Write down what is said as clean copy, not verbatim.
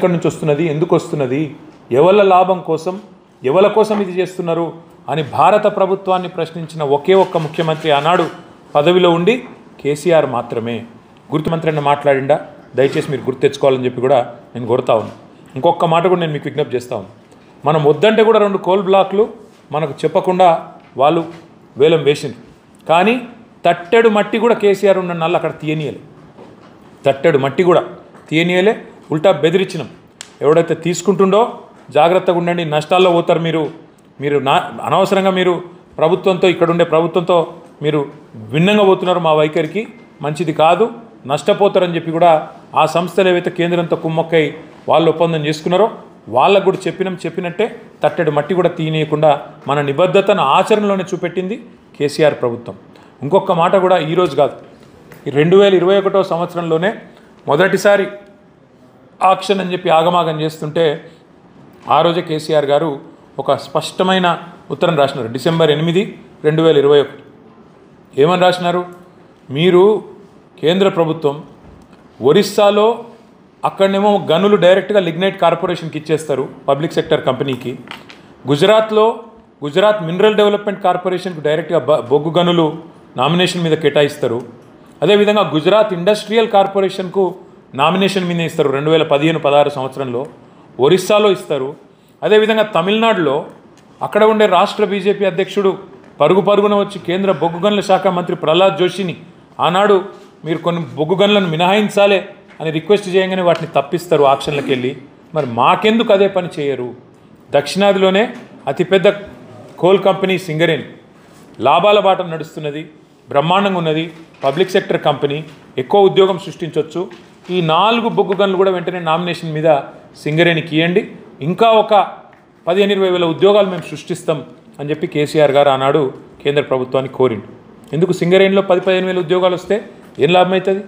ఎక్కడి నుంచి వస్తున్నది, ఎందుకు వస్తున్నది, ఎవల లాభం కోసం, ఎవల కోసం ఇది చేస్తున్నారు అని భారత ప్రభుత్వాన్ని ప్రశ్నించిన ఒకే ఒక్క ముఖ్యమంత్రి ఆనాడు పదవిలో ఉండి కేసీఆర్ మాత్రమే. గుర్తుమంత్రి అన్న మాట్లాడిండా, దయచేసి మీరు గుర్తు తెచ్చుకోవాలని చెప్పి కూడా నేను కోరుతా ఉన్నాను. ఇంకొక మాట కూడా నేను మీకు విజ్ఞప్తి చేస్తా ఉన్నాను. మనం వద్దంటే కూడా 2 కోల్ బ్లాక్లు మనకు చెప్పకుండా వాళ్ళు వేలం వేసింది. కానీ తట్టెడు మట్టి కూడా కేసీఆర్ ఉన్న నల్ల అక్కడ తీయనీయలే, తట్టెడు మట్టి కూడా తీయనీయలే, ఉల్టా బెదిరించినాం. ఎవడైతే తీసుకుంటుండో జాగ్రత్తగా ఉండండి, నష్టాల్లో పోతారు మీరు అనవసరంగా మీరు ప్రభుత్వంతో, ఇక్కడ ఉండే ప్రభుత్వంతో మీరు భిన్నంగా పోతున్నారు, మా వైఖరికి మంచిది కాదు, నష్టపోతారని చెప్పి కూడా ఆ సంస్థలు ఏవైతే కేంద్రంతో కుమ్మక్కై వాళ్ళు ఒప్పందం చేసుకున్నారో వాళ్ళకు కూడా చెప్పినట్టే తట్టెడు మట్టి కూడా తీయనీయకుండా మన నిబద్ధతను ఆచరణలోనే చూపెట్టింది కేసీఆర్ ప్రభుత్వం. ఇంకొక మాట కూడా ఈరోజు కాదు, ఈ 2021 సంవత్సరంలోనే మొదటిసారి ఆక్షన్ అని చెప్పి ఆగమాగం చేస్తుంటే ఆ రోజే కేసీఆర్ గారు ఒక స్పష్టమైన ఉత్తరం రాసినారు. డిసెంబర్ 8, 2021 ఏమని రాసినారు? మీరు కేంద్ర ప్రభుత్వం ఒరిస్సాలో అక్కడనేమో గనులు డైరెక్ట్గా లిగ్నైట్ కార్పొరేషన్కి ఇచ్చేస్తారు, పబ్లిక్ సెక్టర్ కంపెనీకి. గుజరాత్లో గుజరాత్ మినరల్ డెవలప్మెంట్ కార్పొరేషన్కి డైరెక్ట్గా బొగ్గు గనులు నామినేషన్ మీద కేటాయిస్తారు. అదేవిధంగా గుజరాత్ ఇండస్ట్రియల్ కార్పొరేషన్కు నామినేషన్ మీద ఇస్తారు 2015-16 సంవత్సరంలో. ఒరిస్సాలో ఇస్తారు. అదేవిధంగా తమిళనాడులో అక్కడ ఉండే రాష్ట్ర బీజేపీ అధ్యక్షుడు పరుగున వచ్చి కేంద్ర బొగ్గు గనుల శాఖ మంత్రి ప్రహ్లాద్ జోషిని ఆనాడు మీరు కొన్ని బొగ్గు గనులను మినహాయించాలే అని రిక్వెస్ట్ చేయగానే వాటిని తప్పిస్తారు ఆక్షన్లకు వెళ్ళి. మరి మాకెందుకు అదే పని చేయరు? దక్షిణాదిలోనే అతిపెద్ద కోల్ కంపెనీ సింగరేణి లాభాల బాట నడుస్తున్నది, బ్రహ్మాండంగా ఉన్నది, పబ్లిక్ సెక్టర్ కంపెనీ, ఎక్కువ ఉద్యోగం సృష్టించవచ్చు. ఈ 4 బొగ్గు గనులు కూడా వెంటనే నామినేషన్ మీద సింగరేణికి ఇవ్వండి, ఇంకా ఒక 15-20 వేల ఉద్యోగాలు మేము సృష్టిస్తాం అని చెప్పి కేసీఆర్ గారు ఆనాడు కేంద్ర ప్రభుత్వాన్ని కోరిండు. ఎందుకు సింగరేణిలో 10-15 వేల ఉద్యోగాలు వస్తే ఏం లాభం అవుతుంది?